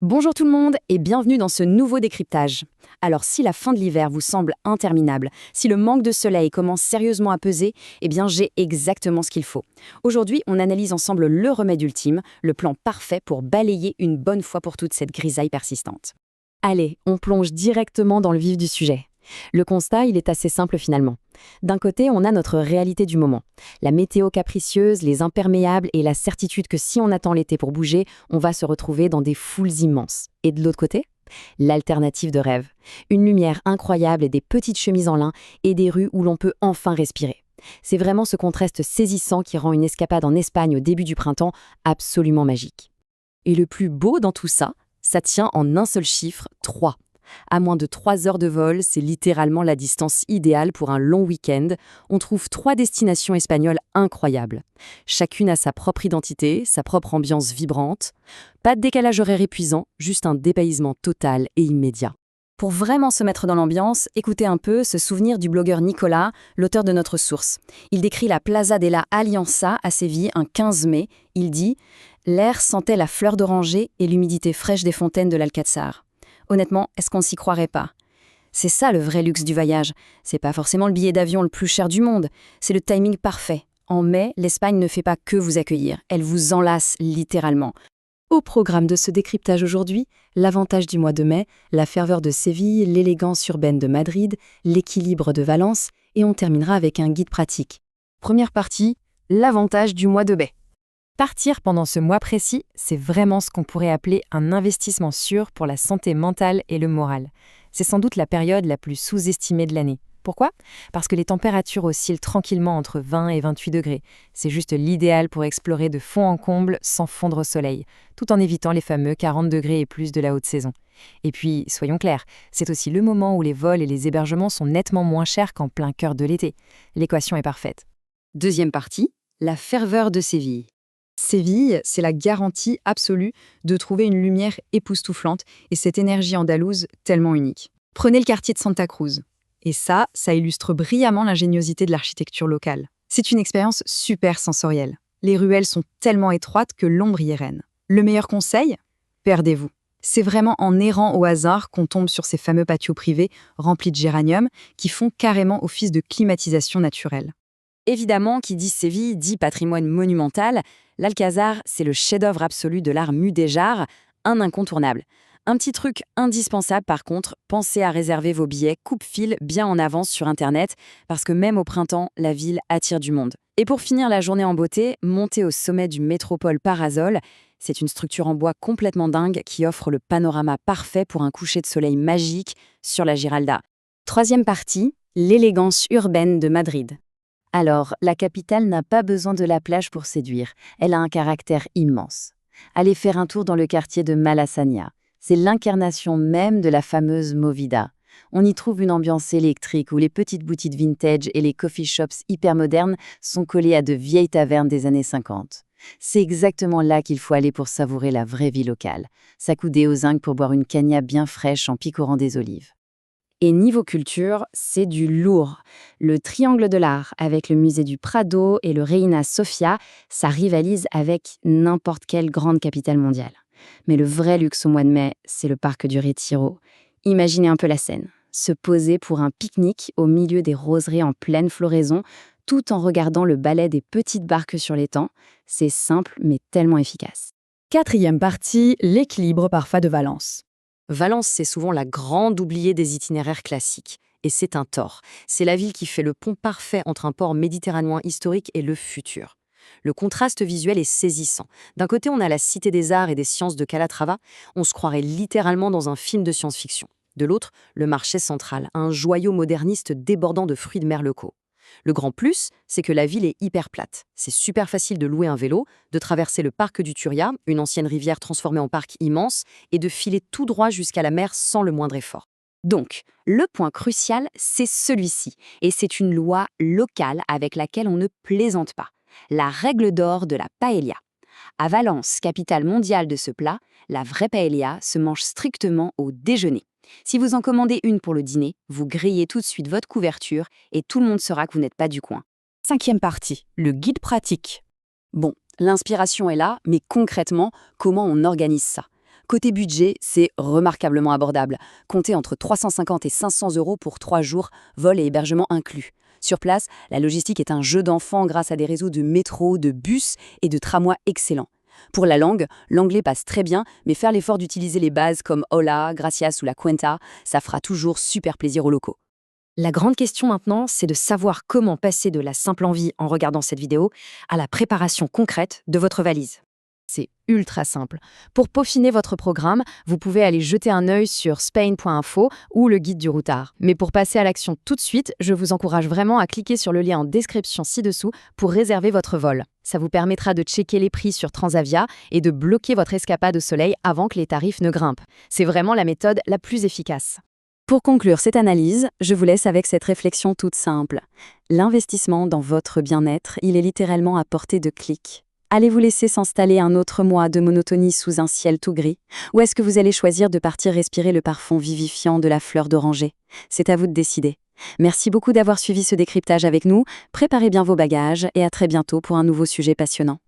Bonjour tout le monde et bienvenue dans ce nouveau décryptage. Alors si la fin de l'hiver vous semble interminable, si le manque de soleil commence sérieusement à peser, eh bien j'ai exactement ce qu'il faut. Aujourd'hui, on analyse ensemble le remède ultime, le plan parfait pour balayer une bonne fois pour toutes cette grisaille persistante. Allez, on plonge directement dans le vif du sujet. Le constat, il est assez simple finalement. D'un côté, on a notre réalité du moment. La météo capricieuse, les imperméables et la certitude que si on attend l'été pour bouger, on va se retrouver dans des foules immenses. Et de l'autre côté, l'alternative de rêve. Une lumière incroyable et des petites chemises en lin et des rues où l'on peut enfin respirer. C'est vraiment ce contraste saisissant qui rend une escapade en Espagne au début du printemps absolument magique. Et le plus beau dans tout ça, ça tient en un seul chiffre, 3. À moins de 3 heures de vol, c'est littéralement la distance idéale pour un long week-end. On trouve 3 destinations espagnoles incroyables. Chacune a sa propre identité, sa propre ambiance vibrante. Pas de décalage horaire épuisant, juste un dépaysement total et immédiat. Pour vraiment se mettre dans l'ambiance, écoutez un peu ce souvenir du blogueur Nicolas, l'auteur de notre source. Il décrit la Plaza de la Alianza à Séville un 15 mai. Il dit « L'air sentait la fleur d'oranger et l'humidité fraîche des fontaines de l'Alcázar. » Honnêtement, est-ce qu'on s'y croirait pas? C'est ça le vrai luxe du voyage. C'est pas forcément le billet d'avion le plus cher du monde, c'est le timing parfait. En mai, l'Espagne ne fait pas que vous accueillir, elle vous enlace littéralement. Au programme de ce décryptage aujourd'hui, l'avantage du mois de mai, la ferveur de Séville, l'élégance urbaine de Madrid, l'équilibre de Valence, et on terminera avec un guide pratique. Première partie, l'avantage du mois de mai. Partir pendant ce mois précis, c'est vraiment ce qu'on pourrait appeler un investissement sûr pour la santé mentale et le moral. C'est sans doute la période la plus sous-estimée de l'année. Pourquoi? Parce que les températures oscillent tranquillement entre 20 et 28 degrés. C'est juste l'idéal pour explorer de fond en comble sans fondre au soleil, tout en évitant les fameux 40 degrés et plus de la haute saison. Et puis, soyons clairs, c'est aussi le moment où les vols et les hébergements sont nettement moins chers qu'en plein cœur de l'été. L'équation est parfaite. Deuxième partie, la ferveur de Séville. Séville, c'est la garantie absolue de trouver une lumière époustouflante et cette énergie andalouse tellement unique. Prenez le quartier de Santa Cruz. Et ça illustre brillamment l'ingéniosité de l'architecture locale. C'est une expérience super sensorielle. Les ruelles sont tellement étroites que l'ombre y est reine. Le meilleur conseil? Perdez-vous. C'est vraiment en errant au hasard qu'on tombe sur ces fameux patios privés remplis de géraniums qui font carrément office de climatisation naturelle. Évidemment, qui dit Séville dit patrimoine monumental. L'Alcázar, c'est le chef-d'œuvre absolu de l'art mudéjar, un incontournable. Un petit truc indispensable par contre, pensez à réserver vos billets coupe-fil bien en avance sur Internet, parce que même au printemps, la ville attire du monde. Et pour finir la journée en beauté, montez au sommet du Métropole Parasol. C'est une structure en bois complètement dingue qui offre le panorama parfait pour un coucher de soleil magique sur la Giralda. Troisième partie, l'élégance urbaine de Madrid. Alors, la capitale n'a pas besoin de la plage pour séduire. Elle a un caractère immense. Allez faire un tour dans le quartier de Malasaña. C'est l'incarnation même de la fameuse Movida. On y trouve une ambiance électrique où les petites boutiques vintage et les coffee shops hyper modernes sont collés à de vieilles tavernes des années 50. C'est exactement là qu'il faut aller pour savourer la vraie vie locale. S'accouder aux zinc pour boire une cagna bien fraîche en picorant des olives. Et niveau culture, c'est du lourd. Le triangle de l'art, avec le musée du Prado et le Reina Sofia, ça rivalise avec n'importe quelle grande capitale mondiale. Mais le vrai luxe au mois de mai, c'est le parc du Retiro. Imaginez un peu la scène. Se poser pour un pique-nique au milieu des roseraies en pleine floraison, tout en regardant le ballet des petites barques sur l'étang. C'est simple, mais tellement efficace. Quatrième partie, l'équilibre parfait de Valence. Valence, c'est souvent la grande oubliée des itinéraires classiques. Et c'est un tort. C'est la ville qui fait le pont parfait entre un port méditerranéen historique et le futur. Le contraste visuel est saisissant. D'un côté, on a la Cité des Arts et des Sciences de Calatrava. On se croirait littéralement dans un film de science-fiction. De l'autre, le marché central, un joyau moderniste débordant de fruits de mer locaux. Le grand plus, c'est que la ville est hyper plate. C'est super facile de louer un vélo, de traverser le parc du Turia, une ancienne rivière transformée en parc immense, et de filer tout droit jusqu'à la mer sans le moindre effort. Donc, le point crucial, c'est celui-ci. Et c'est une loi locale avec laquelle on ne plaisante pas. La règle d'or de la paella. À Valence, capitale mondiale de ce plat, la vraie paella se mange strictement au déjeuner. Si vous en commandez une pour le dîner, vous grillez tout de suite votre couverture et tout le monde saura que vous n'êtes pas du coin. Cinquième partie, le guide pratique. Bon, l'inspiration est là, mais concrètement, comment on organise ça? Côté budget, c'est remarquablement abordable. Comptez entre 350 et 500 euros pour 3 jours, vol et hébergement inclus. Sur place, la logistique est un jeu d'enfant grâce à des réseaux de métro, de bus et de tramways excellents. Pour la langue, l'anglais passe très bien, mais faire l'effort d'utiliser les bases comme hola, gracias ou la cuenta, ça fera toujours super plaisir aux locaux. La grande question maintenant, c'est de savoir comment passer de la simple envie en regardant cette vidéo à la préparation concrète de votre valise. C'est ultra simple. Pour peaufiner votre programme, vous pouvez aller jeter un œil sur spain.info ou le guide du routard. Mais pour passer à l'action tout de suite, je vous encourage vraiment à cliquer sur le lien en description ci-dessous pour réserver votre vol. Ça vous permettra de checker les prix sur Transavia et de bloquer votre escapade au soleil avant que les tarifs ne grimpent. C'est vraiment la méthode la plus efficace. Pour conclure cette analyse, je vous laisse avec cette réflexion toute simple. L'investissement dans votre bien-être, il est littéralement à portée de clic. Allez-vous laisser s'installer un autre mois de monotonie sous un ciel tout gris? Ou est-ce que vous allez choisir de partir respirer le parfum vivifiant de la fleur d'oranger? C'est à vous de décider. Merci beaucoup d'avoir suivi ce décryptage avec nous. Préparez bien vos bagages et à très bientôt pour un nouveau sujet passionnant.